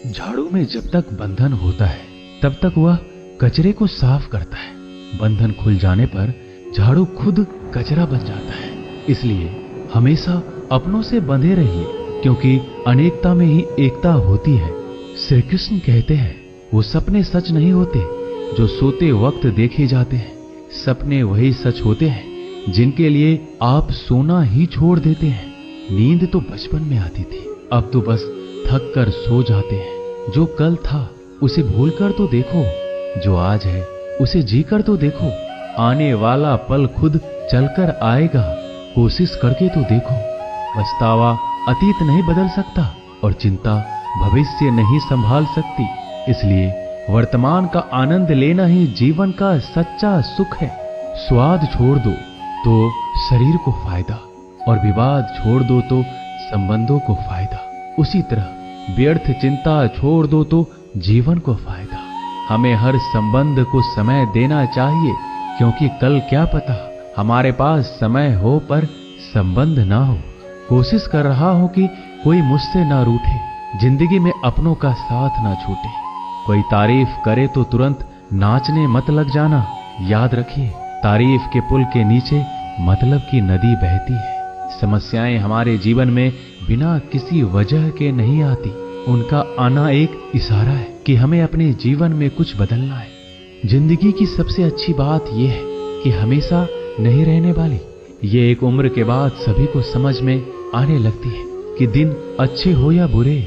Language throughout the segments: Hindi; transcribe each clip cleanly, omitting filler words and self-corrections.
झाड़ू में जब तक बंधन होता है तब तक वह कचरे को साफ करता है। बंधन खुल जाने पर झाड़ू खुद कचरा बन जाता है। इसलिए हमेशा अपनों से बंधे रहिए, क्योंकि अनेकता में ही एकता होती है। श्री कृष्ण कहते हैं, वो सपने सच नहीं होते जो सोते वक्त देखे जाते हैं। सपने वही सच होते हैं जिनके लिए आप सोना ही छोड़ देते हैं। नींद तो बचपन में आती थी, अब तो बस थक कर सो जाते हैं। जो कल था उसे भूल कर तो देखो, जो आज है उसे जी कर तो देखो। आने वाला पल खुद चलकर आएगा, कोशिश करके तो देखो। पछतावा अतीत नहीं बदल सकता और चिंता भविष्य नहीं संभाल सकती। इसलिए वर्तमान का आनंद लेना ही जीवन का सच्चा सुख है। स्वाद छोड़ दो तो शरीर को फायदा, और विवाद छोड़ दो तो संबंधों को फायदा। उसी तरह व्यर्थ चिंता छोड़ दो तो जीवन को फायदा। हमें हर संबंध को समय देना चाहिए, क्योंकि कल क्या पता हमारे पास समय हो पर संबंध ना हो। कोशिश कर रहा हूं कि कोई मुझसे ना रूठे, जिंदगी में अपनों का साथ ना छूटे। कोई तारीफ करे तो तुरंत नाचने मत लग जाना। याद रखिए, तारीफ के पुल के नीचे मतलब की नदी बहती है। समस्याएं हमारे जीवन में बिना किसी वजह के नहीं आती। उनका आना एक इशारा है कि हमें अपने जीवन में कुछ बदलना है। जिंदगी की सबसे अच्छी बात यह है कि हमेशा नहीं रहने वाली। ये एक उम्र के बाद सभी को समझ में आने लगती है कि दिन अच्छे हो या बुरे,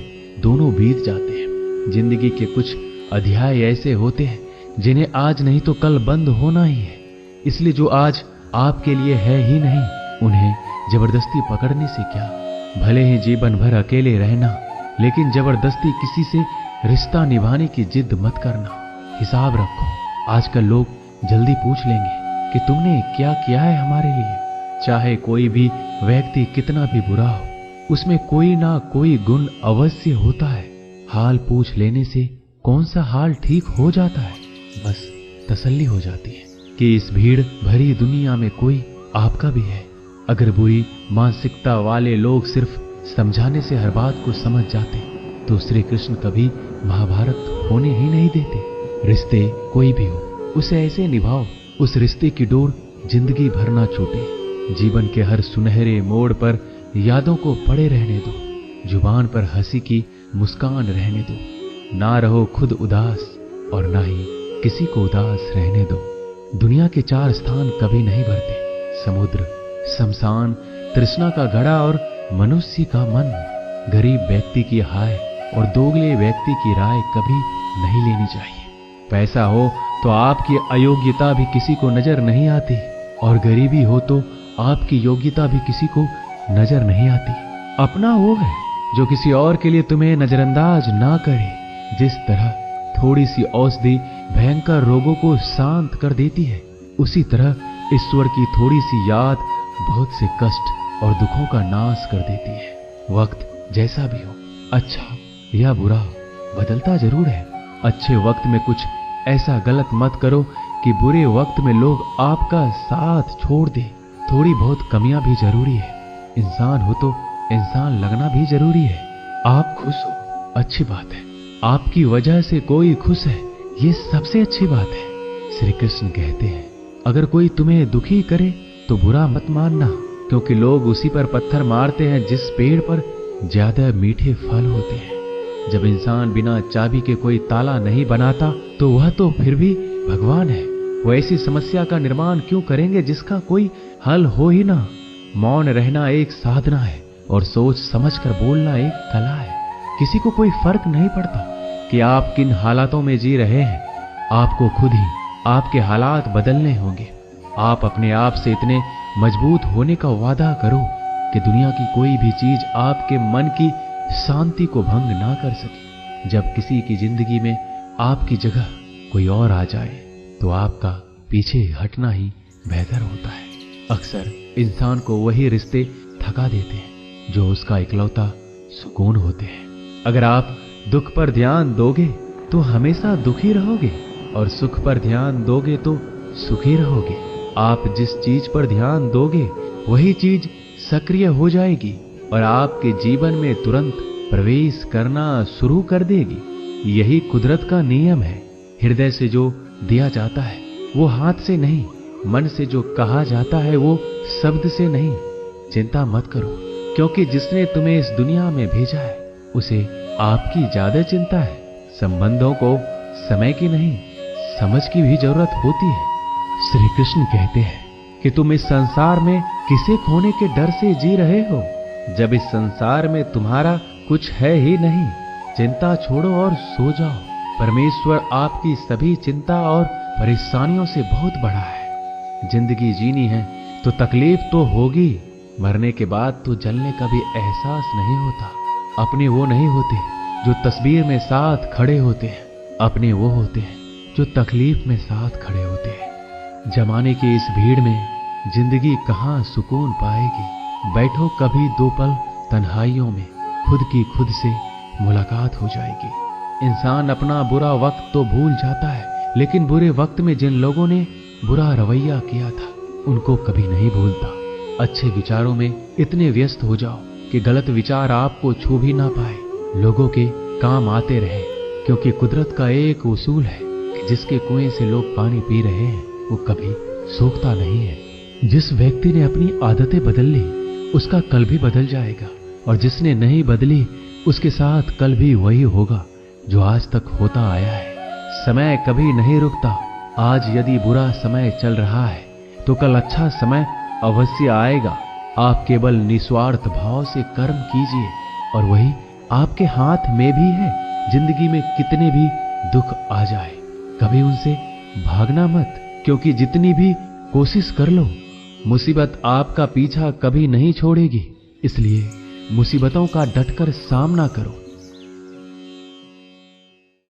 दोनों बीत जाते हैं। जिंदगी के कुछ अध्याय ऐसे होते हैं जिन्हें आज नहीं तो कल बंद होना ही है। इसलिए जो आज आपके लिए है ही नहीं, उन्हें जबरदस्ती पकड़ने से क्या। भले ही जीवन भर अकेले रहना, लेकिन जबरदस्ती किसी से रिश्ता निभाने की जिद मत करना। हिसाब रखो, आजकल लोग जल्दी पूछ लेंगे कि तुमने क्या किया है हमारे लिए। चाहे कोई भी व्यक्ति कितना भी बुरा हो, उसमें कोई ना कोई गुण अवश्य होता है। हाल पूछ लेने से कौन सा हाल ठीक हो जाता है, बस तसल्ली हो जाती है कि इस भीड़ भरी दुनिया में कोई आपका भी है। अगर बुरी मानसिकता वाले लोग सिर्फ समझाने से हर बात को समझ जाते तो श्री कृष्ण कभी महाभारत होने ही नहीं देते। रिश्ते कोई भी हो, उसे ऐसे निभाओ उस रिश्ते की डोर जिंदगी भर ना छूटे। जीवन के हर सुनहरे मोड़ पर यादों को पड़े रहने दो, जुबान पर हंसी की मुस्कान रहने दो। ना रहो खुद उदास और ना ही किसी को उदास रहने दो। दुनिया के 4 स्थान कभी नहीं भरते, समुद्र, शमशान, तृष्णा का घड़ा और मनुष्य का मन। गरीब व्यक्ति की हाय और दोगले व्यक्ति की राय कभी नहीं लेनी चाहिए। पैसा हो तो आपकी अयोग्यता भी किसी को नजर नहीं आती, और गरीबी हो तो आपकी योग्यता भी किसी को नजर नहीं आती। अपना वो है जो किसी और के लिए तुम्हें नजरअंदाज ना करे। जिस तरह थोड़ी सी औषधि भयंकर रोगों को शांत कर देती है, उसी तरह ईश्वर की थोड़ी सी याद बहुत से कष्ट और दुखों का नाश कर देती है। वक्त जैसा भी हो, अच्छा या बुरा, बदलता जरूर है। अच्छे वक्त में कुछ ऐसा गलत मत करो कि बुरे वक्त में लोग आपका साथ छोड़ दे। थोड़ी बहुत कमियां भी जरूरी है। इंसान हो तो इंसान लगना भी जरूरी है। आप खुश हो, अच्छी बात है। आपकी वजह से कोई खुश है, ये सबसे अच्छी बात है। श्री कृष्ण कहते हैं, अगर कोई तुम्हें दुखी करे तो बुरा मत मानना, क्योंकि लोग उसी पर पत्थर मारते हैं जिस पेड़ पर ज्यादा मीठे फल होते हैं। जब इंसान बिना चाबी के कोई ताला नहीं बनाता तो वह तो फिर भी भगवान है। वो ऐसी समस्या का निर्माण क्यों करेंगे जिसका कोई हल हो ही ना। मौन रहना एक साधना है और सोच समझकर बोलना एक कला है। किसी को कोई फर्क नहीं पड़ता कि आप किन हालातों में जी रहे हैं। आपको खुद ही आपके हालात बदलने होंगे। आप अपने आप से इतने मजबूत होने का वादा करो कि दुनिया की कोई भी चीज आपके मन की शांति को भंग ना कर सके। जब किसी की जिंदगी में आपकी जगह कोई और आ जाए तो आपका पीछे हटना ही बेहतर होता है। अक्सर इंसान को वही रिश्ते थका देते हैं जो उसका इकलौता सुकून होते हैं। अगर आप दुख पर ध्यान दोगे तो हमेशा दुखी रहोगे, और सुख पर ध्यान दोगे तो सुखी रहोगे। आप जिस चीज पर ध्यान दोगे वही चीज सक्रिय हो जाएगी और आपके जीवन में तुरंत प्रवेश करना शुरू कर देगी। यही कुदरत का नियम है। हृदय से जो दिया जाता है वो हाथ से नहीं, मन से जो कहा जाता है वो शब्द से नहीं। चिंता मत करो, क्योंकि जिसने तुम्हें इस दुनिया में भेजा है उसे आपकी ज्यादा चिंता है। संबंधों को समय की नहीं, समझ की भी जरूरत होती है। श्री कृष्ण कहते हैं कि तुम इस संसार में किसे खोने के डर से जी रहे हो, जब इस संसार में तुम्हारा कुछ है ही नहीं। चिंता छोड़ो और सो जाओ। परमेश्वर आपकी सभी चिंता और परेशानियों से बहुत बड़ा है। जिंदगी जीनी है तो तकलीफ तो होगी, मरने के बाद तो जलने का भी एहसास नहीं होता। अपने वो नहीं होते जो तस्वीर में साथ खड़े होते हैं, अपने वो होते हैं जो तकलीफ में साथ खड़े होते हैं। जमाने की इस भीड़ में जिंदगी कहाँ सुकून पाएगी। बैठो कभी दो पल तन्हाइयों में, खुद की खुद से मुलाकात हो जाएगी। इंसान अपना बुरा वक्त तो भूल जाता है, लेकिन बुरे वक्त में जिन लोगों ने बुरा रवैया किया था उनको कभी नहीं भूलता। अच्छे विचारों में इतने व्यस्त हो जाओ कि गलत विचार आपको छू भी ना पाए। लोगों के काम आते रहे, क्योंकि कुदरत का एक उसूल है कि जिसके कुएं से लोग पानी पी रहे हैं वो कभी सूखता नहीं है। जिस व्यक्ति ने अपनी आदतें बदल ली उसका कल भी बदल जाएगा, और जिसने नहीं बदली उसके साथ कल भी वही होगा जो आज तक होता आया है। समय कभी नहीं रुकता। आज यदि बुरा समय चल रहा है तो कल अच्छा समय अवश्य आएगा। आप केवल निस्वार्थ भाव से कर्म कीजिए और वही आपके हाथ में भी है। जिंदगी में कितने भी दुख आ जाए कभी उनसे भागना मत, क्योंकि जितनी भी कोशिश कर लो मुसीबत आपका पीछा कभी नहीं छोड़ेगी। इसलिए मुसीबतों का डटकर सामना करो।